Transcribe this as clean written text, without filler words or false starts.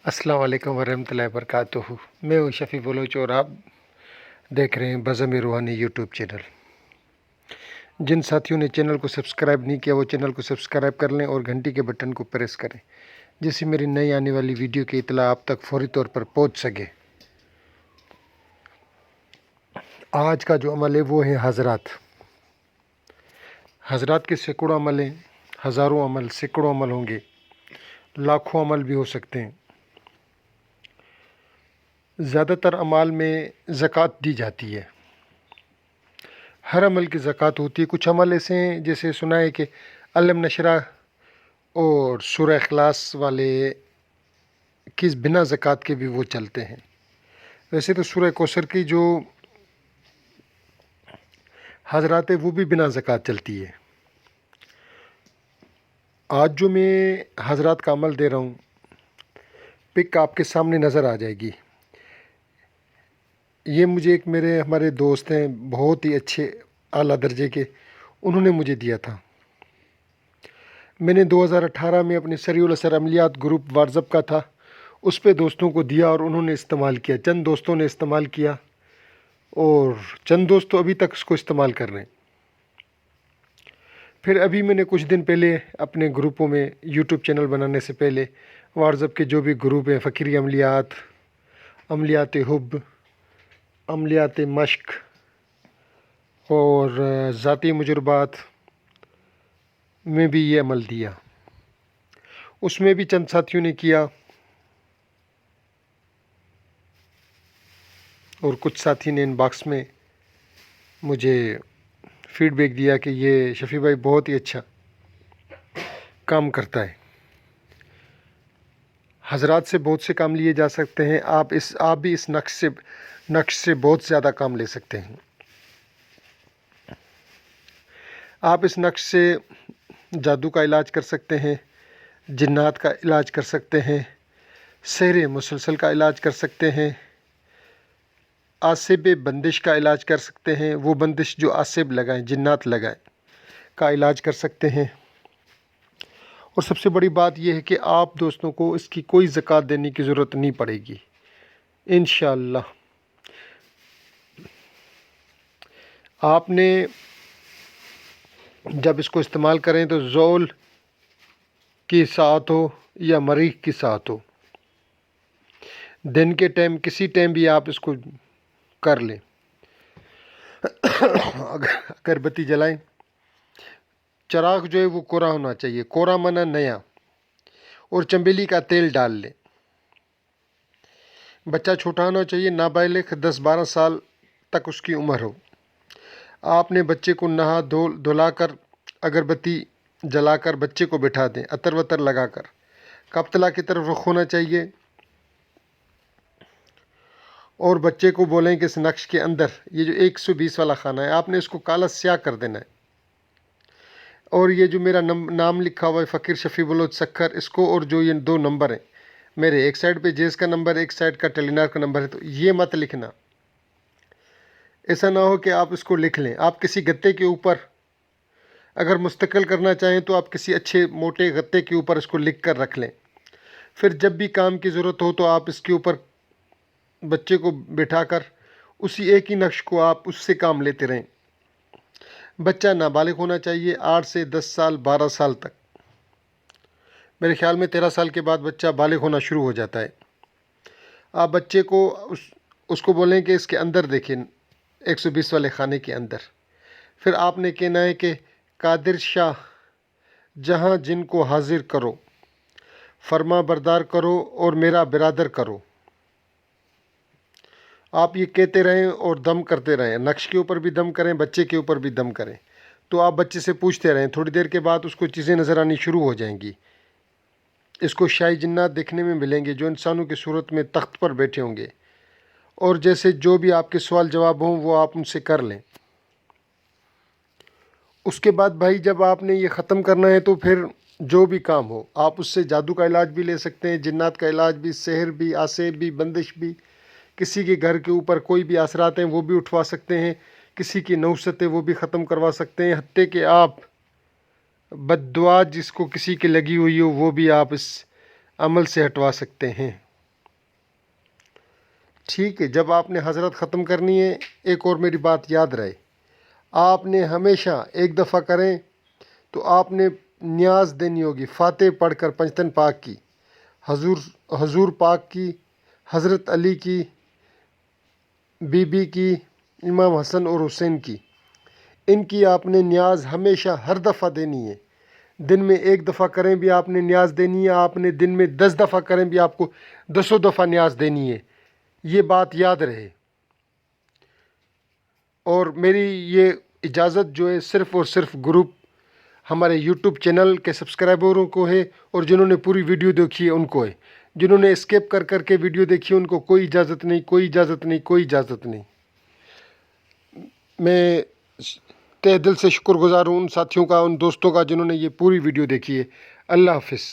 अस्सलाम वालेकुम वरहमतुल्लाहि वबरकातुहू। मैं हूँ शफ़ी बलोच और आप देख रहे हैं बज़म रूहानी यूट्यूब चैनल। जिन साथियों ने चैनल को सब्सक्राइब नहीं किया वो चैनल को सब्सक्राइब कर लें और घंटी के बटन को प्रेस करें, जिससे मेरी नई आने वाली वीडियो की इत्तला आप तक फौरी तौर पर पहुँच सके। आज का जो अमल है वो है हज़रात। हज़रात के सैकड़ों अमल हैं, हज़ारों अमल, सैकड़ों अमल होंगे, लाखों अमल भी हो सकते हैं। ज़्यादातर अमाल में ज़कात दी जाती है, हर अमल की ज़कात होती है। कुछ अमल ऐसे हैं जैसे सुना है कि अलम नशरा और सूरह इखलास वाले किस बिना ज़कात के भी वो चलते हैं। वैसे तो सूरह कौसर की जो हज़रात है वो भी बिना ज़कात चलती है। आज जो मैं हज़रात का अमल दे रहा हूँ, पिक आपके सामने नज़र आ जाएगी। ये मुझे हमारे दोस्त हैं, बहुत ही अच्छे आला दर्जे के, उन्होंने मुझे दिया था। मैंने 2018 में अपने सरीउल असर अमलियात ग्रुप व्हाट्सएप का था, उस पे दोस्तों को दिया और उन्होंने इस्तेमाल किया। चंद दोस्तों ने इस्तेमाल किया और चंद दोस्त तो अभी तक इसको इस्तेमाल कर रहे हैं। फिर अभी मैंने कुछ दिन पहले अपने ग्रुपों में, यूट्यूब चैनल बनाने से पहले, व्हाट्सएप के जो भी ग्रुप हैं, फ़कीरी अमलियात, अमलियात हुब, अमलियात मश्क और ज़ाती मुजरबात में भी ये अमल दिया। उसमें भी चंद साथियों ने किया और कुछ साथी ने इनबॉक्स में मुझे फीडबैक दिया कि ये शफ़ी भाई बहुत ही अच्छा काम करता है। हज़रात से बहुत से काम लिए जा सकते हैं। आप भी इस नक्श से बहुत ज़्यादा काम ले सकते हैं। आप इस नक्श से जादू का इलाज कर सकते हैं, जिन्नात का इलाज कर सकते हैं, सहरे मुसलसल का इलाज कर सकते हैं, आसिब बंदिश का इलाज कर सकते हैं, वो बंदिश जो आसिब लगाएं, जिन्नात लगाएं, का इलाज कर सकते हैं। और सबसे बड़ी बात यह है कि आप दोस्तों को इसकी कोई ज़कात देने की ज़रूरत नहीं पड़ेगी इंशाअल्लाह। आपने जब इसको इस्तेमाल करें तो ज़ोल की साथ हो या मरीख की साथ हो, दिन के टाइम किसी टाइम भी आप इसको कर लें। अगरबत्ती जलाएं, चराग जो है वो कोरा होना चाहिए, कोरा मना नया, और चंबेली का तेल डाल लें। बच्चा छोटा होना चाहिए, नाबालिग 10-12 साल तक उसकी उम्र हो। आपने बच्चे को नहा धुलाकर अगरबत्ती जलाकर बच्चे को बिठा दें, अतर वतर लगाकर। कब्तला की तरफ रुख होना चाहिए और बच्चे को बोलें कि इस नक्श के अंदर ये जो 120 वाला खाना है, आपने इसको काला स्याह कर देना है। और ये जो मेरा नाम लिखा हुआ है फ़कीर शफ़ी बलोच सक्खर, इसको और जो ये 2 नंबर हैं मेरे, एक साइड पे जेस का नंबर, एक साइड का टेलीनार का नंबर है, तो ये मत लिखना। ऐसा ना हो कि आप इसको लिख लें। आप किसी गत्ते के ऊपर अगर मुस्तकिल करना चाहें तो आप किसी अच्छे मोटे गत्ते के ऊपर इसको लिख कर रख लें। फिर जब भी काम की ज़रूरत हो तो आप इसके ऊपर बच्चे को बिठाकर उसी एक ही नक्श को आप उससे काम लेते रहें। बच्चा नाबालिग होना चाहिए, 8 से 10 साल 12 साल तक। मेरे ख़्याल में 13 साल के बाद बच्चा बालिग होना शुरू हो जाता है। आप बच्चे को उसको बोलें कि इसके अंदर देखिए, 120 वाले खाने के अंदर। फिर आपने कहना है कि कादिर शाह जहाँ जिनको हाजिर करो, फरमा बरदार करो और मेरा बिरादर करो। आप ये कहते रहें और दम करते रहें। नक्श के ऊपर भी दम करें, बच्चे के ऊपर भी दम करें। तो आप बच्चे से पूछते रहें, थोड़ी देर के बाद उसको चीज़ें नज़र आनी शुरू हो जाएंगी। इसको शाही जिन्नात देखने में मिलेंगे जो इंसानों की सूरत में तख्त पर बैठे होंगे, और जैसे जो भी आपके सवाल जवाब हों वो आप उनसे कर लें। उसके बाद भाई जब आपने ये ख़त्म करना है तो फिर जो भी काम हो आप उससे जादू का इलाज भी ले सकते हैं, जिन्नात का इलाज भी, सहर भी, आसेब भी, बंदिश भी। किसी के घर के ऊपर कोई भी असरात हैं वो भी उठवा सकते हैं, किसी की नौसत है वो भी ख़त्म करवा सकते हैं। हत्ते कि आप बद्दुआ जिसको किसी की लगी हुई हो वो भी आप इस अमल से हटवा सकते हैं। ٹھیک ہے، جب آپ نے حضرت ختم کرنی ہے، ایک اور میری بات یاد رہے، آپ نے ہمیشہ ایک دفعہ کریں تو آپ نے نیاز دینی ہوگی فاتح پڑھ کر پنجتن پاک کی، حضور پاک کی، حضرت علی کی، بی بی کی، امام حسن اور حسین کی، ان کی آپ نے نیاز ہمیشہ ہر دفعہ دینی ہے۔ دن میں ایک دفعہ کریں بھی آپ نے نیاز دینی ہے، آپ نے دن میں 10 دفعہ کریں بھی آپ کو 10 دفعہ نیاز دینی ہے، یہ بات یاد رہے۔ اور میری یہ اجازت جو ہے صرف اور صرف گروپ ہمارے یوٹیوب چینل کے سبسکرائبروں کو ہے، اور جنہوں نے پوری ویڈیو دیکھی ہے ان کو ہے۔ جنہوں نے اسکیپ کر کر کے ویڈیو دیکھی ہے ان کو کوئی اجازت نہیں، کوئی اجازت نہیں، کوئی اجازت نہیں۔ میں تہ دل سے شکر گزار ہوں ان ساتھیوں کا، ان دوستوں کا جنہوں نے یہ پوری ویڈیو دیکھی ہے۔ اللہ حافظ۔